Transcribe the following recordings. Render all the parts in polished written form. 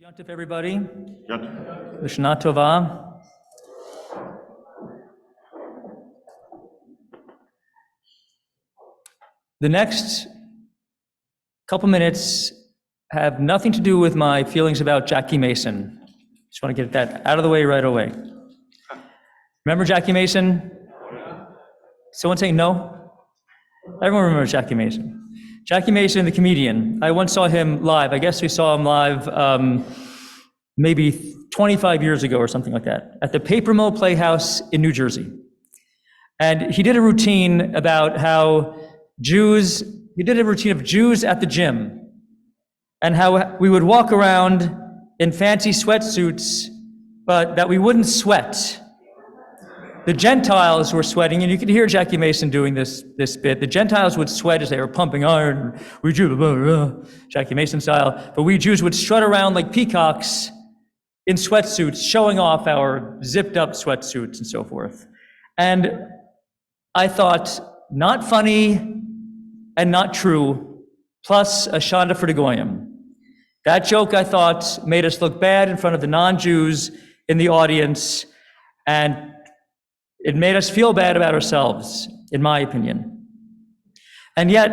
Yontif, everybody. Yontif. Lishna Tova. The next couple minutes have nothing to do with my feelings about Jackie Mason. Just want to get that out of the way right away. Remember Jackie Mason? Someone say no? Everyone remembers Jackie Mason. Jackie Mason, the comedian. I once saw him live. I guess we saw him live maybe 25 years ago or something like that, at the Paper Mill Playhouse in New Jersey. And he did a routine about how he did a routine of Jews at the gym, and how we would walk around in fancy sweatsuits, but that we wouldn't sweat. The Gentiles were sweating, and you could hear Jackie Mason doing this bit. The Gentiles would sweat as they were pumping iron, we Jews, Jackie Mason style, but we Jews would strut around like peacocks in sweatsuits, showing off our zipped up sweatsuits and so forth. And I thought, not funny and not true, plus a shanda for the goyim. That joke, I thought, made us look bad in front of the non-Jews in the audience, and it made us feel bad about ourselves, in my opinion. And yet,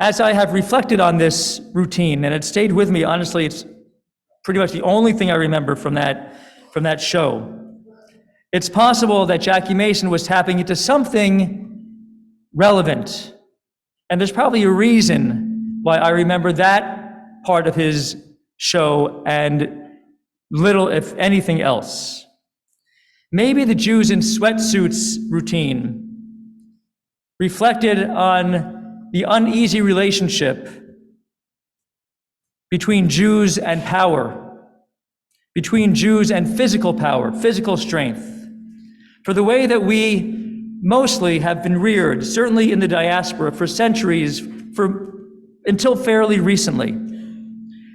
as I have reflected on this routine, and it stayed with me, honestly, it's pretty much the only thing I remember from that show. It's possible that Jackie Mason was tapping into something relevant. And there's probably a reason why I remember that part of his show and little, if anything else. Maybe the Jews in sweatsuits routine reflected on the uneasy relationship between Jews and power, between Jews and physical power, physical strength. For the way that we mostly have been reared, certainly in the diaspora for centuries, until fairly recently,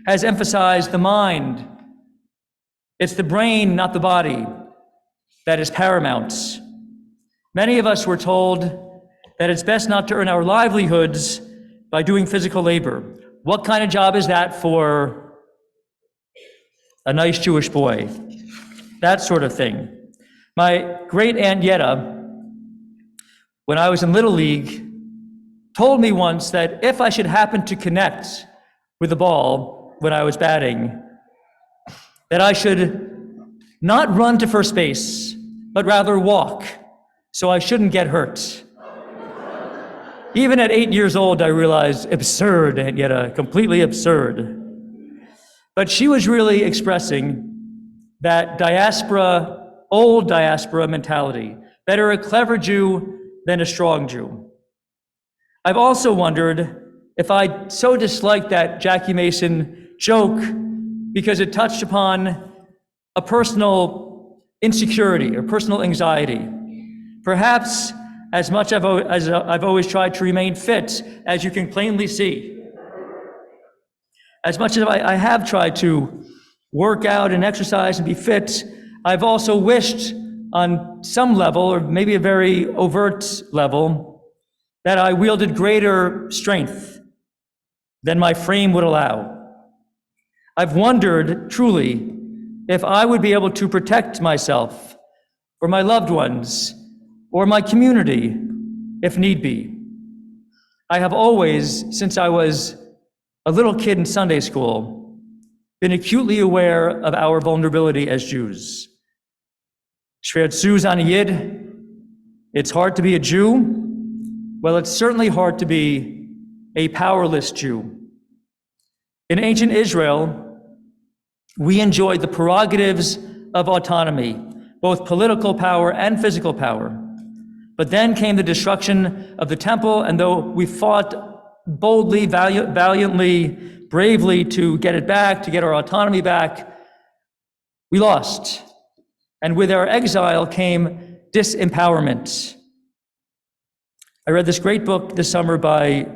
has emphasized the mind. It's the brain, not the body, that is paramount. Many of us were told that it's best not to earn our livelihoods by doing physical labor. What kind of job is that for a nice Jewish boy? That sort of thing. My great aunt Yetta, when I was in Little League, told me once that if I should happen to connect with the ball when I was batting, that I should not run to first base, but rather walk, so I shouldn't get hurt. Even at 8 years old, I realized absurd, and yet completely absurd. But she was really expressing that old diaspora mentality. Better a clever Jew than a strong Jew. I've also wondered if I so disliked that Jackie Mason joke because it touched upon a personal insecurity or personal anxiety. Perhaps as much as I've always tried to remain fit, as you can plainly see. As much as I have tried to work out and exercise and be fit, I've also wished on some level, or maybe a very overt level, that I wielded greater strength than my frame would allow. I've wondered, truly, if I would be able to protect myself, or my loved ones, or my community, if need be. I have always, since I was a little kid in Sunday school, been acutely aware of our vulnerability as Jews. Schwer zu sein Yid, it's hard to be a Jew. Well, it's certainly hard to be a powerless Jew. In ancient Israel, we enjoyed the prerogatives of autonomy, both political power and physical power. But then came the destruction of the temple, and though we fought boldly, valiantly, bravely to get it back, to get our autonomy back, we lost. And with our exile came disempowerment. I read this great book this summer by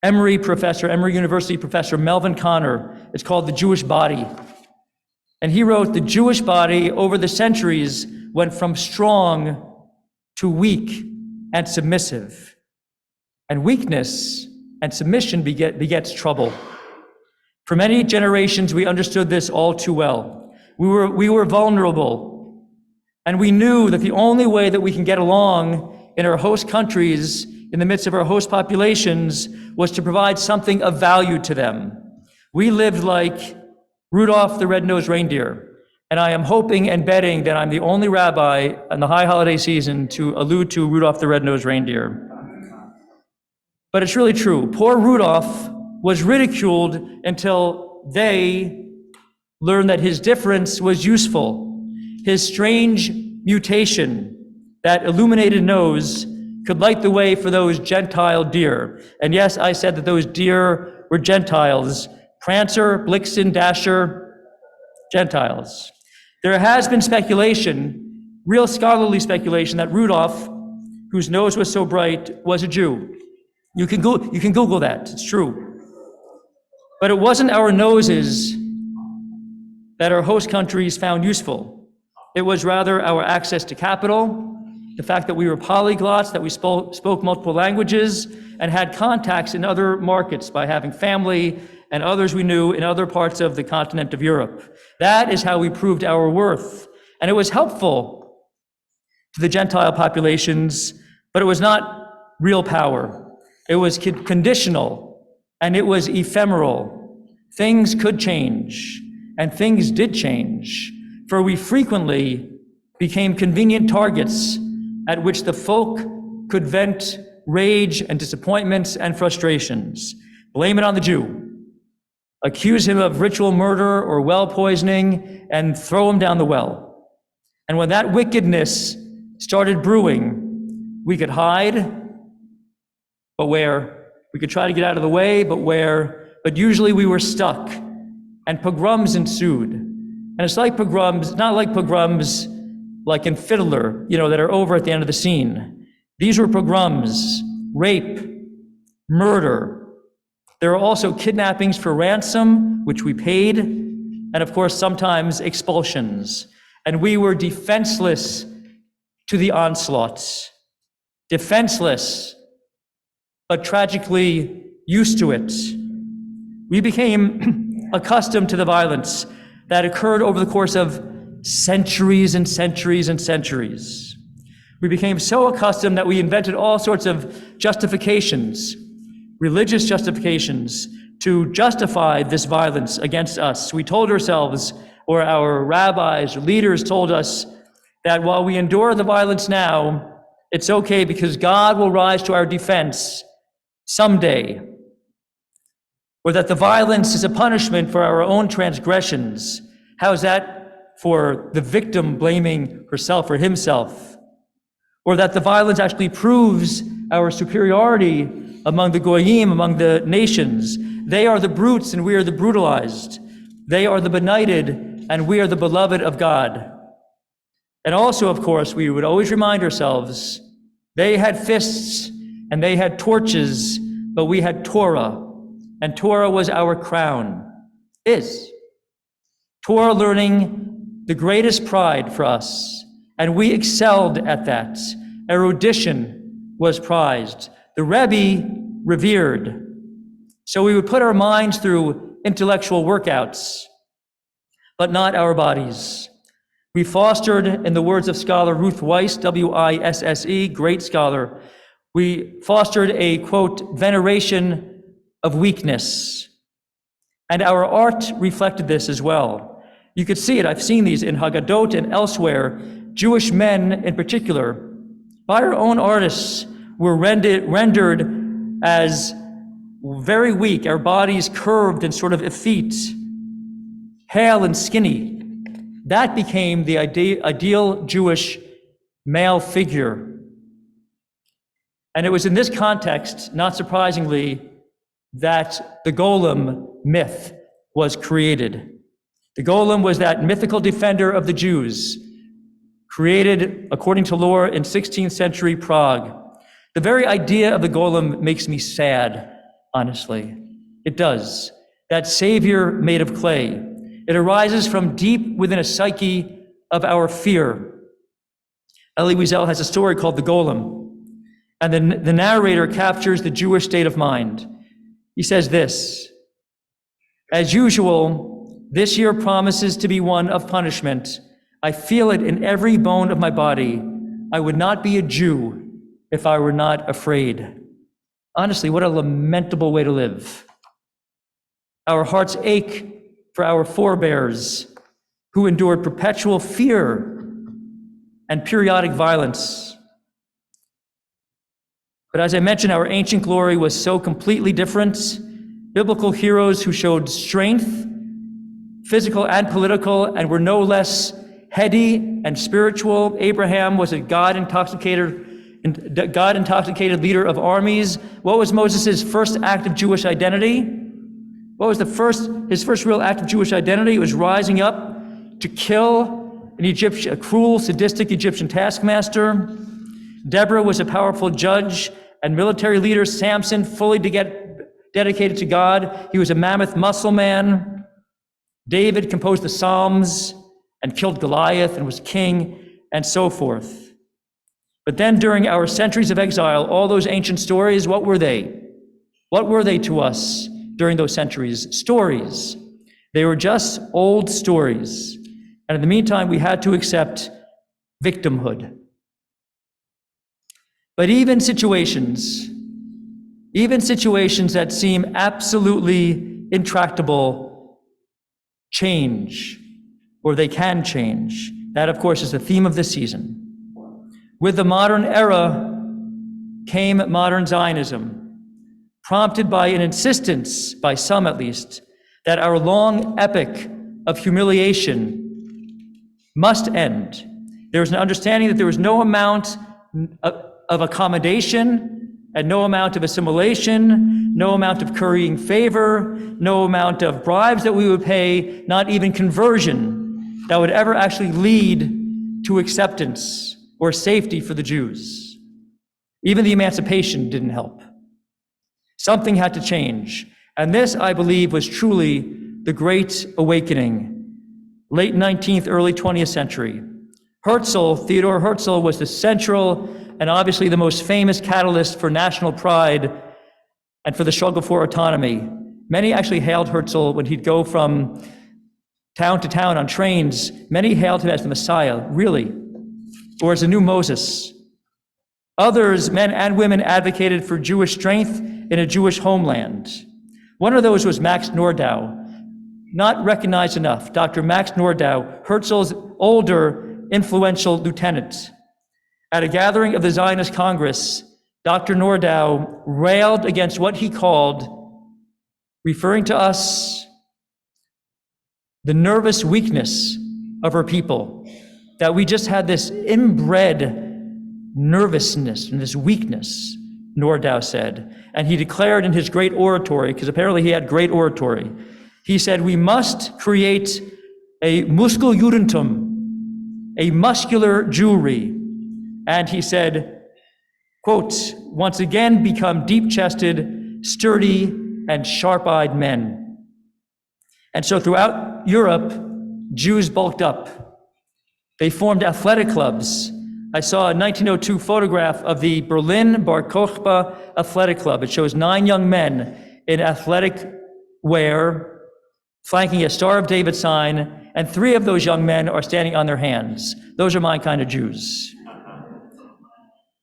Emory University professor Melvin Connor. It's called The Jewish Body. And he wrote, the Jewish body over the centuries went from strong to weak and submissive. And weakness and submission begets trouble. For many generations, we understood this all too well. We were vulnerable, and we knew that the only way that we can get along in our host countries, in the midst of our host populations, was to provide something of value to them. We lived like Rudolph the Red-Nosed Reindeer, and I am hoping and betting that I'm the only rabbi in the high holiday season to allude to Rudolph the Red-Nosed Reindeer. But it's really true. Poor Rudolph was ridiculed until they learned that his difference was useful. His strange mutation, that illuminated nose, could light the way for those Gentile deer. And yes, I said that those deer were Gentiles. Prancer, Blitzen, Dasher, Gentiles. There has been speculation, real scholarly speculation, that Rudolph, whose nose was so bright, was a Jew. You can Google that, it's true. But it wasn't our noses that our host countries found useful. It was rather our access to capital, the fact that we were polyglots, that we spoke multiple languages, and had contacts in other markets by having family and others we knew in other parts of the continent of Europe. That is how we proved our worth. And it was helpful to the Gentile populations, but it was not real power. It was conditional, and it was ephemeral. Things could change, and things did change, for we frequently became convenient targets at which the folk could vent rage and disappointments and frustrations. Blame it on the Jew. Accuse him of ritual murder or well poisoning and throw him down the well. And when that wickedness started brewing, we could hide, but where? We could try to get out of the way, but where? But usually we were stuck, and pogroms ensued. And it's like pogroms, not like pogroms like in Fiddler, that are over at the end of the scene. These were pogroms, rape, murder. There were also kidnappings for ransom, which we paid, and of course, sometimes expulsions. And we were defenseless to the onslaughts. Defenseless, but tragically used to it. We became accustomed to the violence that occurred over the course of centuries and centuries and centuries. We became so accustomed that we invented all sorts of justifications, religious justifications, to justify this violence against us. We told ourselves, or our rabbis or leaders told us, that while we endure the violence now, it's okay because God will rise to our defense someday. Or that the violence is a punishment for our own transgressions. How is that for the victim blaming herself or himself? Or that the violence actually proves our superiority among the goyim, among the nations. They are the brutes and we are the brutalized. They are the benighted and we are the beloved of God. And also, of course, we would always remind ourselves, they had fists and they had torches, but we had Torah, and Torah was our crown. Torah learning, the greatest pride for us, and we excelled at that. Erudition was prized. The Rebbe revered. So we would put our minds through intellectual workouts, but not our bodies. We fostered, in the words of scholar Ruth Weiss, W-I-S-S-E, great scholar, we fostered a, quote, veneration of weakness. And our art reflected this as well. You could see it, I've seen these in Haggadot and elsewhere. Jewish men in particular, by our own artists, were rendered as very weak, our bodies curved and sort of effete, hale and skinny. That became the ideal Jewish male figure. And it was in this context, not surprisingly, that the golem myth was created. The golem was that mythical defender of the Jews, created, according to lore, in 16th century Prague. The very idea of the golem makes me sad, honestly. It does. That savior made of clay. It arises from deep within a psyche of our fear. Elie Wiesel has a story called The Golem, and the narrator captures the Jewish state of mind. He says this: As usual, this year promises to be one of punishment. I feel it in every bone of my body. I would not be a Jew if I were not afraid. Honestly, what a lamentable way to live. Our hearts ache for our forebears who endured perpetual fear and periodic violence. But as I mentioned, our ancient glory was so completely different. Biblical heroes who showed strength, physical and political, and were no less heady and spiritual. Abraham was a God-intoxicated leader of armies. What was Moses' first act of Jewish identity? What was his first real act of Jewish identity? It was rising up to kill a cruel, sadistic Egyptian taskmaster. Deborah was a powerful judge and military leader. Samson, fully dedicated to God. He was a mammoth muscle man. David composed the Psalms and killed Goliath and was king, and so forth. But then during our centuries of exile, all those ancient stories, what were they? What were they to us during those centuries? Stories. They were just old stories. And in the meantime, we had to accept victimhood. But even situations that seem absolutely intractable change, or they can change. That, of course, is the theme of this season. With the modern era came modern Zionism, prompted by an insistence, by some at least, that our long epic of humiliation must end. There was an understanding that there was no amount of accommodation and no amount of assimilation, no amount of currying favor, no amount of bribes that we would pay, not even conversion, that would ever actually lead to acceptance or safety for the Jews. Even the emancipation didn't help. Something had to change. And this, I believe, was truly the Great Awakening, late 19th, early 20th century. Theodor Herzl was the central and obviously the most famous catalyst for national pride and for the struggle for autonomy. Many actually hailed Herzl when he'd go from town to town on trains. Many hailed him as the Messiah, really, or as the new Moses. Others, men and women, advocated for Jewish strength in a Jewish homeland. One of those was Max Nordau, not recognized enough. Dr. Max Nordau, Herzl's older, influential lieutenant. At a gathering of the Zionist Congress, Dr. Nordau railed against what he called, referring to us, the nervous weakness of our people, that we just had this inbred nervousness and this weakness, Nordau said. And he declared in his great oratory, because apparently he had great oratory, he said, we must create a Muskeljudentum, a muscular Jewry. And he said, quote, once again become deep-chested, sturdy, and sharp-eyed men. And so throughout Europe, Jews bulked up. They formed athletic clubs. I saw a 1902 photograph of the Berlin Bar Kochba Athletic Club. It shows 9 young men in athletic wear, flanking a Star of David sign, and 3 of those young men are standing on their hands. Those are my kind of Jews.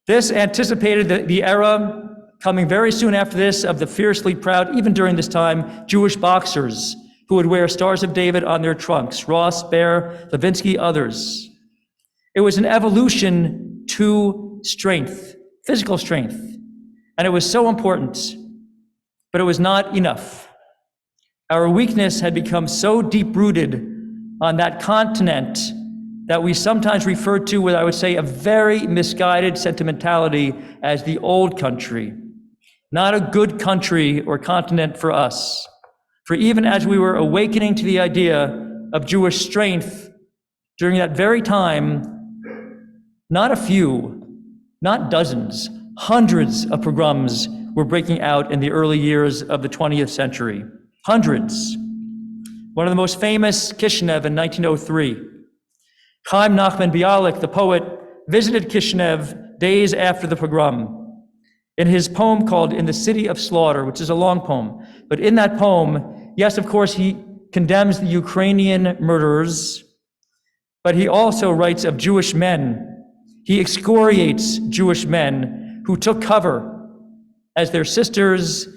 This anticipated the era coming very soon after this of the fiercely proud, even during this time, Jewish boxers who would wear Stars of David on their trunks, Ross, Baer, Levinsky, others. It was an evolution to strength, physical strength, and it was so important, but it was not enough. Our weakness had become so deep-rooted on that continent that we sometimes refer to with, I would say, a very misguided sentimentality as the old country. Not a good country or continent for us. For even as we were awakening to the idea of Jewish strength during that very time, not a few, not dozens, hundreds of pogroms were breaking out in the early years of the 20th century. Hundreds. One of the most famous, Kishinev in 1903. Chaim Nachman Bialik, the poet, visited Kishinev days after the pogrom. In his poem called In the City of Slaughter, which is a long poem, but in that poem, Yes, of course, he condemns the Ukrainian murderers, but he also writes of Jewish men. He excoriates Jewish men who took cover as their sisters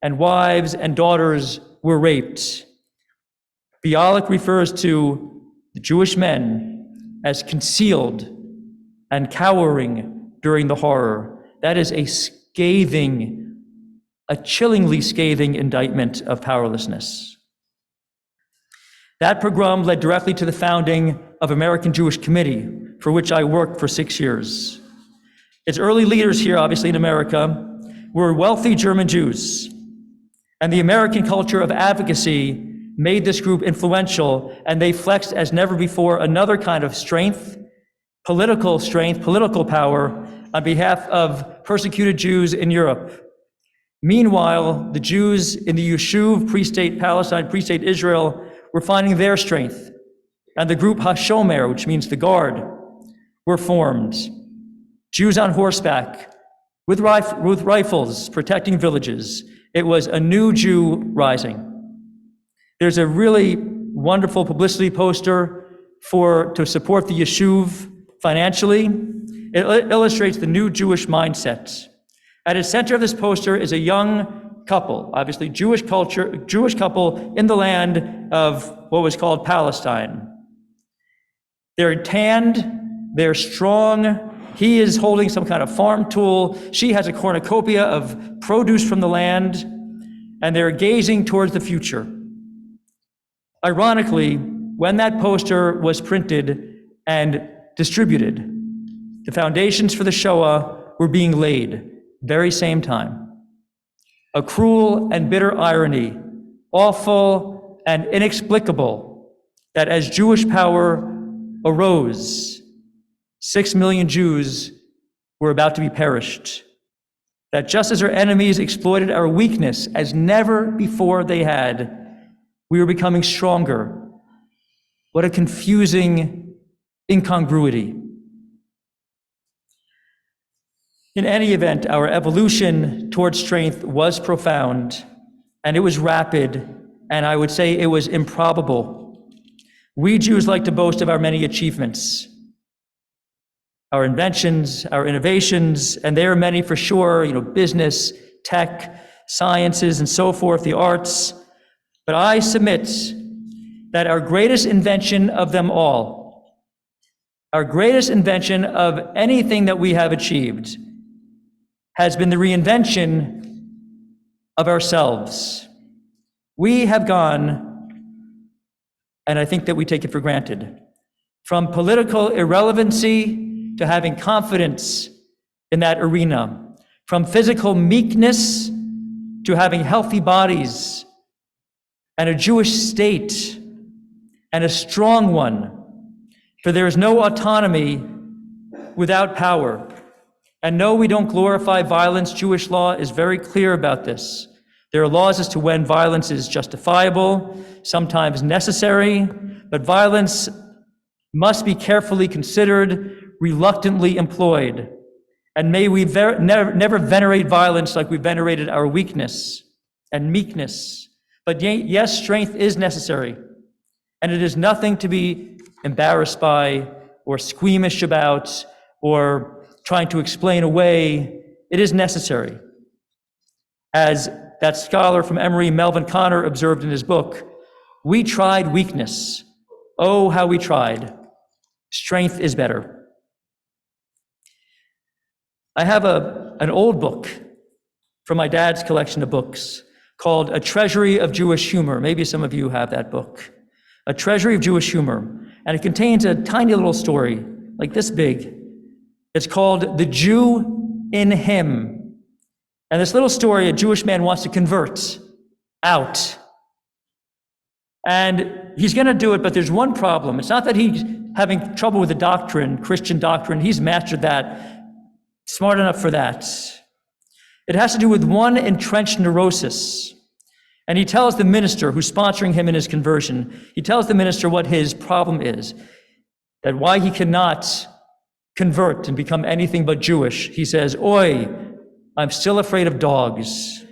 and wives and daughters were raped. Bialik refers to the Jewish men as concealed and cowering during the horror. That is a chillingly scathing indictment of powerlessness. That pogrom led directly to the founding of American Jewish Committee, for which I worked for 6 years. Its early leaders here, obviously in America, were wealthy German Jews, and the American culture of advocacy made this group influential, and they flexed as never before another kind of strength, political power on behalf of persecuted Jews in Europe. Meanwhile, the Jews in the Yishuv, pre-state Palestine, pre-state Israel, were finding their strength, and the group HaShomer, which means the guard, were formed. Jews on horseback, with rifles, protecting villages. It was a new Jew rising. There's a really wonderful publicity poster to support the Yishuv financially. It illustrates the new Jewish mindset. At its center of this poster is a young couple, obviously Jewish couple in the land of what was called Palestine. They're tanned, they're strong. He is holding some kind of farm tool. She has a cornucopia of produce from the land, and they're gazing towards the future. Ironically, when that poster was printed and distributed, the foundations for the Shoah were being laid, very same time. A cruel and bitter irony, awful and inexplicable, that as Jewish power arose, 6 million Jews were about to be perished. That just as our enemies exploited our weakness as never before they had, we were becoming stronger. What a confusing incongruity. In any event, our evolution towards strength was profound, and it was rapid, and I would say it was improbable. We Jews like to boast of our many achievements, our inventions, our innovations, and there are many for sure, business, tech, sciences, and so forth, the arts. But I submit that our greatest invention of them all, our greatest invention of anything that we have achieved, has been the reinvention of ourselves. We have gone, and I think that we take it for granted, from political irrelevancy to having confidence in that arena, from physical meekness to having healthy bodies and a Jewish state, and a strong one, for there is no autonomy without power. And no, we don't glorify violence. Jewish law is very clear about this. There are laws as to when violence is justifiable, sometimes necessary, but violence must be carefully considered, reluctantly employed. And may we never venerate violence like we venerated our weakness and meekness. But yes, strength is necessary, and it is nothing to be embarrassed by or squeamish about or trying to explain away. It is necessary. As that scholar from Emory, Melvin Connor, observed in his book, we tried weakness. Oh, how we tried. Strength is better. I have an old book from my dad's collection of books called A Treasury of Jewish Humor. Maybe some of you have that book. A Treasury of Jewish Humor. And it contains a tiny little story, like this big. It's called The Jew in Him. And this little story, a Jewish man wants to convert out. And he's going to do it, but there's one problem. It's not that he's having trouble with the doctrine, Christian doctrine. He's mastered that, smart enough for that. It has to do with one entrenched neurosis. And he tells the minister who's sponsoring him in his conversion, he tells the minister what his problem is, that why he cannot convert and become anything but Jewish. He says, "Oi, I'm still afraid of dogs."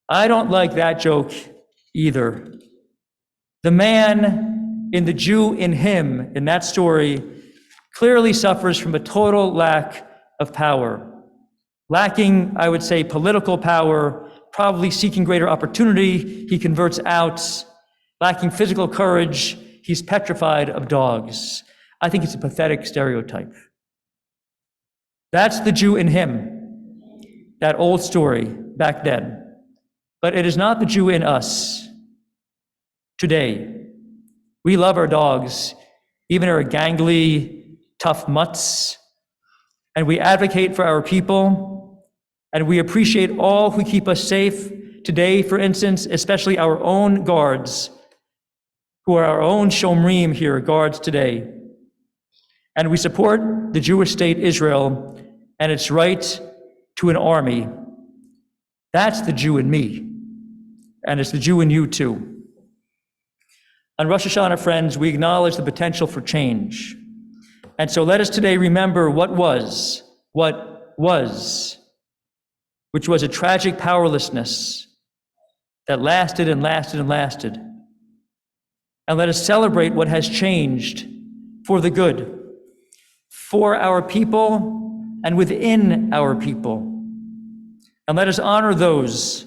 I don't like that joke either. The man in the Jew in him, in that story, clearly suffers from a total lack of power. Lacking, I would say, political power, probably seeking greater opportunity, he converts out. Lacking physical courage, he's petrified of dogs. I think it's a pathetic stereotype. That's the Jew in him, that old story back then. But it is not the Jew in us today. We love our dogs, even our gangly, tough mutts, and we advocate for our people, and we appreciate all who keep us safe today, for instance, especially our own guards, who are our own Shomrim here, guards today. And we support the Jewish state Israel and its right to an army. That's the Jew in me, and it's the Jew in you too. On Rosh Hashanah, friends, we acknowledge the potential for change. And so let us today remember what was, which was a tragic powerlessness that lasted and lasted and lasted. And let us celebrate what has changed for the good, for our people and within our people. And let us honor those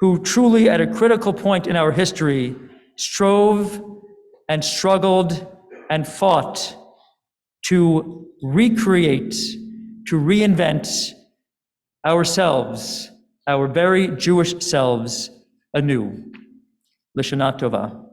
who truly at a critical point in our history strove and struggled and fought to recreate, to reinvent ourselves, our very Jewish selves, anew. L'shana tova.